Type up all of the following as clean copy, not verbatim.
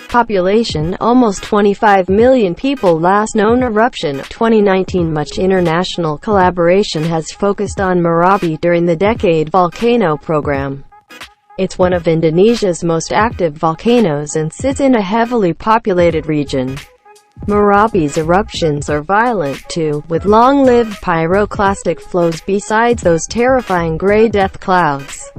Population almost 25 million people. Last known eruption 2019. Much international collaboration has focused on Merapi during the Decade Volcano program. It's one of Indonesia's most active volcanoes and sits in a heavily populated region. Merapi's eruptions are violent too, with long-lived pyroclastic flows besides those terrifying gray death clouds.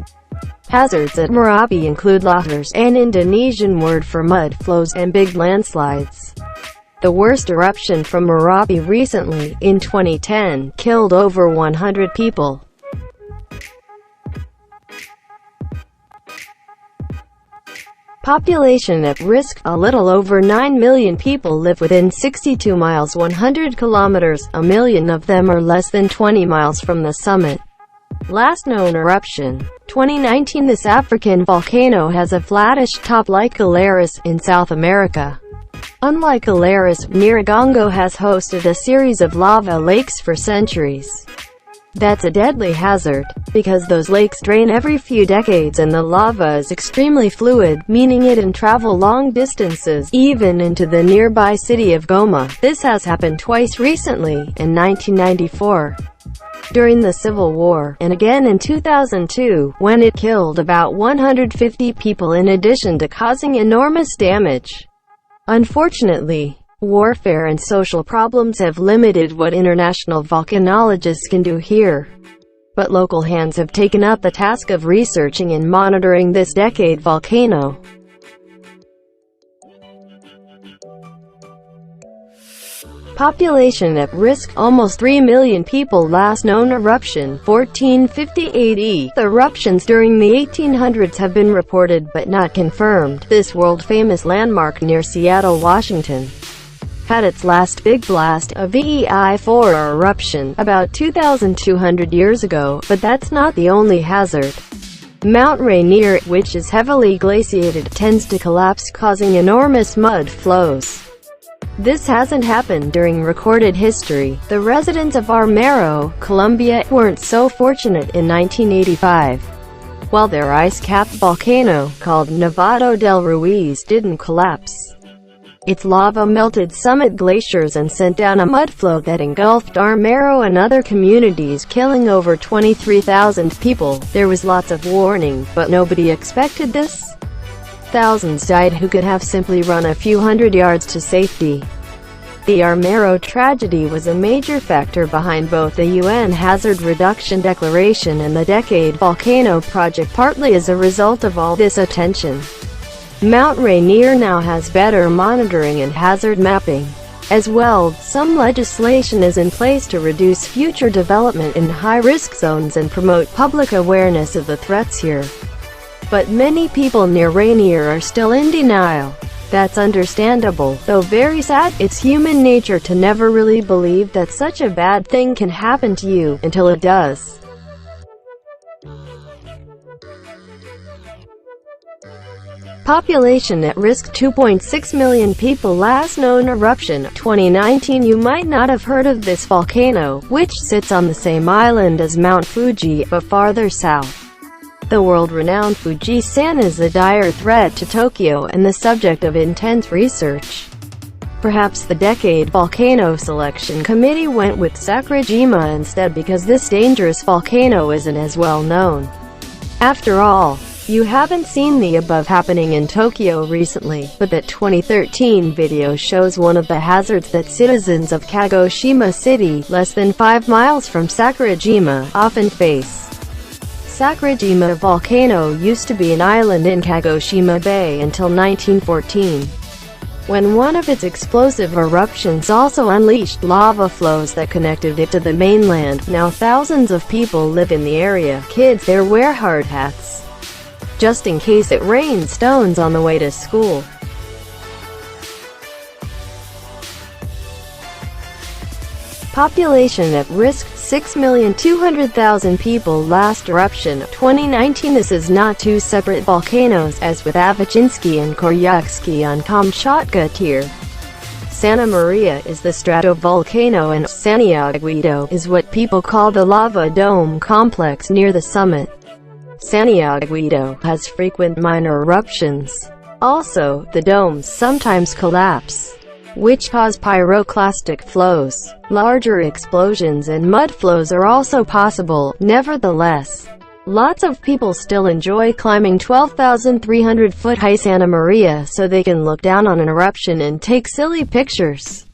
Hazards at Merapi include latars, an Indonesian word for mud flows, and big landslides. The worst eruption from Merapi recently, in 2010, killed over 100 people. Population at risk. A little over 9 million people live within 62 miles 100 kilometers, a million of them are less than 20 miles from the summit. Last known eruption 2019. This African volcano has a flattish top like Galeras in South America. Unlike Galeras, Nyiragongo has hosted a series of lava lakes for centuries. That's a deadly hazard, because those lakes drain every few decades and the lava is extremely fluid, meaning it can travel long distances, even into the nearby city of Goma. This has happened twice recently, in 1994. During the Civil War, and again in 2002, when it killed about 150 people in addition to causing enormous damage. Unfortunately, warfare and social problems have limited what international volcanologists can do here. But local hands have taken up the task of researching and monitoring this Decade volcano. Population at risk. Almost 3 million people. Last known eruption 1458 AD. The eruptions during the 1800s have been reported but not confirmed. This world-famous landmark near Seattle, Washington, had its last big blast, a VEI-4 eruption, about 2,200 years ago, but that's not the only hazard. Mount Rainier, which is heavily glaciated, tends to collapse, causing enormous mud flows. This hasn't happened during recorded history. The residents of Armero, Colombia, weren't so fortunate in 1985. While their ice-capped volcano, called Nevado del Ruiz, didn't collapse. Its lava melted summit glaciers and sent down a mudflow that engulfed Armero and other communities, killing over 23,000 people. There was lots of warning, but nobody expected this. Thousands died who could have simply run a few hundred yards to safety. The Armero tragedy was a major factor behind both the UN Hazard Reduction Declaration and the Decade Volcano Project, partly as a result of all this attention. Mount Rainier now has better monitoring and hazard mapping. As well, some legislation is in place to reduce future development in high-risk zones and promote public awareness of the threats here. But many people near Rainier are still in denial. That's understandable, though very sad. It's human nature to never really believe that such a bad thing can happen to you, until it does. Population at risk 2.6 million people. Last known eruption 2019. You might not have heard of this volcano, which sits on the same island as Mount Fuji, but farther south. The world-renowned Fuji-san is a dire threat to Tokyo and the subject of intense research. Perhaps the Decade Volcano Selection Committee went with Sakurajima instead because this dangerous volcano isn't as well known. After all, you haven't seen the above happening in Tokyo recently, but that 2013 video shows one of the hazards that citizens of Kagoshima City, less than 5 miles from Sakurajima, often face. Sakurajima volcano used to be an island in Kagoshima Bay until 1914, when one of its explosive eruptions also unleashed lava flows that connected it to the mainland. Now thousands of people live in the area. Kids there wear hard hats, just in case it rains stones on the way to school. Population at risk 6,200,000 people. Last eruption 2019. This is not two separate volcanoes, as with Avachinsky and Koryaksky on Kamchatka tier. Santa Maria is the stratovolcano and Santiaguito is what people call the lava dome complex near the summit. Santiaguito has frequent minor eruptions. Also, the domes sometimes collapse, which cause pyroclastic flows. Larger explosions and mud flows are also possible. Nevertheless, lots of people still enjoy climbing 12,300-foot high Santa Maria so they can look down on an eruption and take silly pictures.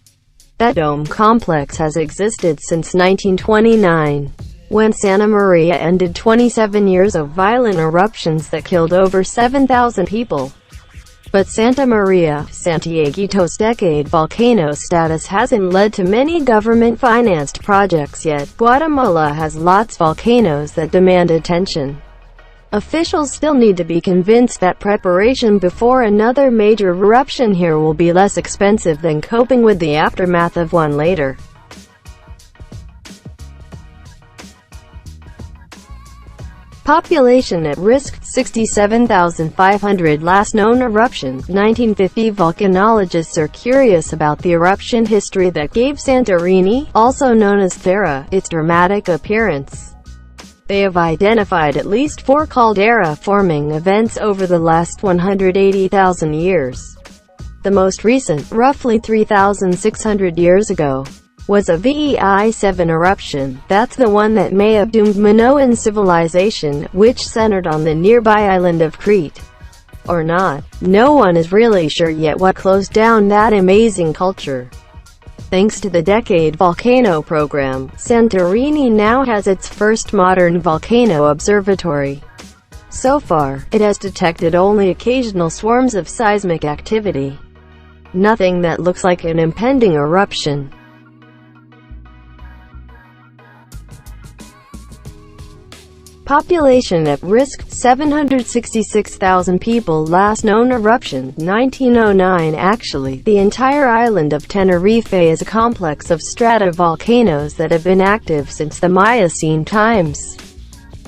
That dome complex has existed since 1929, when Santa Maria ended 27 years of violent eruptions that killed over 7,000 people. But Santa Maria, Santiaguito's decade volcano status hasn't led to many government-financed projects yet. Guatemala has lots of volcanoes that demand attention. Officials still need to be convinced that preparation before another major eruption here will be less expensive than coping with the aftermath of one later. Population at risk, 67,500. Last known eruption, 1950. Volcanologists are curious about the eruption history that gave Santorini, also known as Thera, its dramatic appearance. They have identified at least 4 caldera-forming events over the last 180,000 years. The most recent, roughly 3,600 years ago, was a VEI-7 eruption. That's the one that may have doomed Minoan civilization, which centered on the nearby island of Crete. Or not. No one is really sure yet what closed down that amazing culture. Thanks to the Decade Volcano program, Santorini now has its first modern volcano observatory. So far, it has detected only occasional swarms of seismic activity. Nothing that looks like an impending eruption. Population at risk, 766,000 people. Last known eruption, 1909. Actually, the entire island of Tenerife is a complex of stratovolcanoes that have been active since the Miocene times.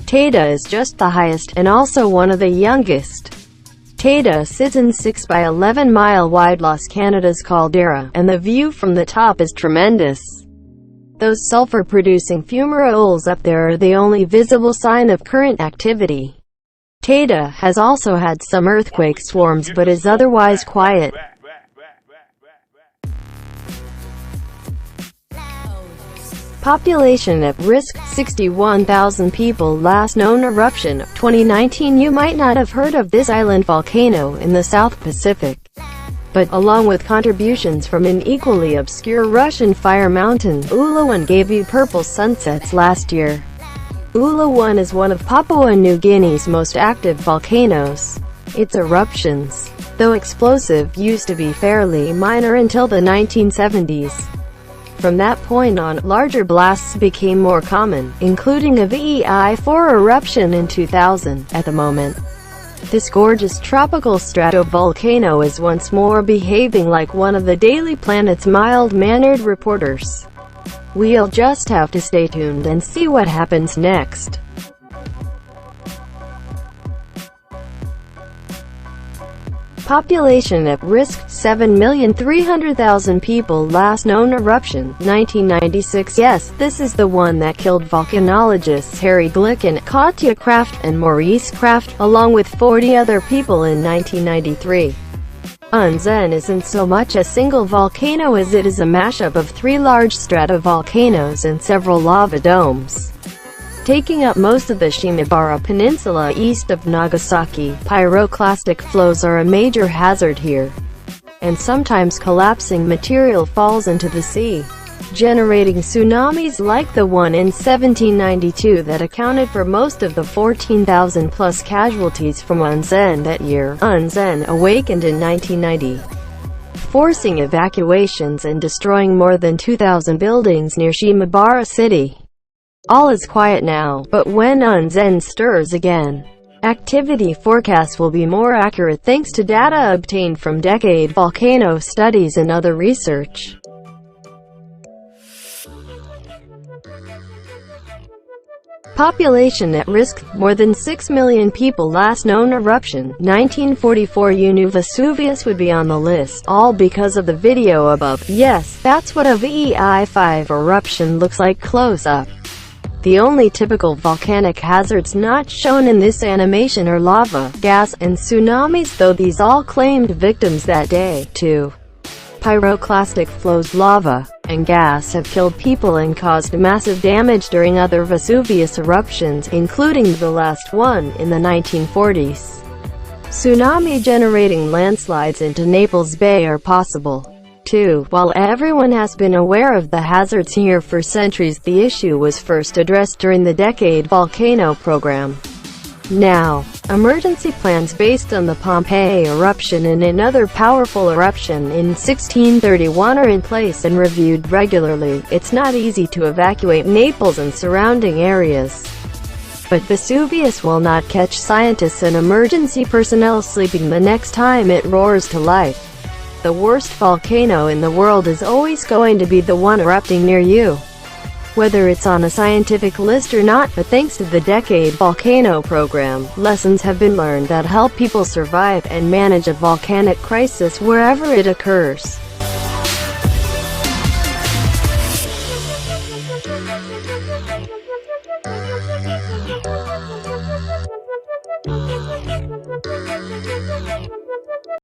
Teide is just the highest, and also one of the youngest. Teide sits in 6 by 11 mile wide Los Canada's caldera, and the view from the top is tremendous. Those sulfur-producing fumaroles up there are the only visible sign of current activity. Teide has also had some earthquake swarms but is otherwise quiet. Population at risk, 61,000 people. Last known eruption, 2019. You might not have heard of this island volcano in the South Pacific, but, along with contributions from an equally obscure Russian fire mountain, Ulawun gave you purple sunsets last year. Ulawun is one of Papua New Guinea's most active volcanoes. Its eruptions, though explosive, used to be fairly minor until the 1970s. From that point on, larger blasts became more common, including a VEI-4 eruption in 2000. At the moment, this gorgeous tropical stratovolcano is once more behaving like one of the Daily Planet's mild-mannered reporters. We'll just have to stay tuned and see what happens next. Population at risk, 7,300,000 people. Last known eruption, 1996. Yes, this is the one that killed volcanologists Harry Glicken, Katja Kraft, and Maurice Kraft, along with 40 other people in 1993. Unzen isn't so much a single volcano as it is a mashup of 3 large stratovolcanoes and several lava domes. Taking up most of the Shimabara Peninsula east of Nagasaki, pyroclastic flows are a major hazard here, and sometimes collapsing material falls into the sea, generating tsunamis like the one in 1792 that accounted for most of the 14,000-plus casualties from Unzen that year. Unzen awakened in 1990, forcing evacuations and destroying more than 2,000 buildings near Shimabara City. All is quiet now, but when Unzen stirs again, activity forecasts will be more accurate thanks to data obtained from Decade volcano studies and other research. Population at risk, more than 6 million people. Last known eruption, 1944. You knew Vesuvius would be on the list, all because of the video above. Yes, that's what a VEI-5 eruption looks like close up. The only typical volcanic hazards not shown in this animation are lava, gas, and tsunamis, though these all claimed victims that day. 2. Pyroclastic flows. Lava and gas have killed people and caused massive damage during other Vesuvius eruptions, including the last one in the 1940s. Tsunami-generating landslides into Naples Bay are possible. 2. While everyone has been aware of the hazards here for centuries, the issue was first addressed during the Decade Volcano program. Now, emergency plans based on the Pompeii eruption and another powerful eruption in 1631 are in place and reviewed regularly. It's not easy to evacuate Naples and surrounding areas, but Vesuvius will not catch scientists and emergency personnel sleeping the next time it roars to life. The worst volcano in the world is always going to be the one erupting near you, whether it's on a scientific list or not. But thanks to the Decade Volcano program, lessons have been learned that help people survive and manage a volcanic crisis wherever it occurs.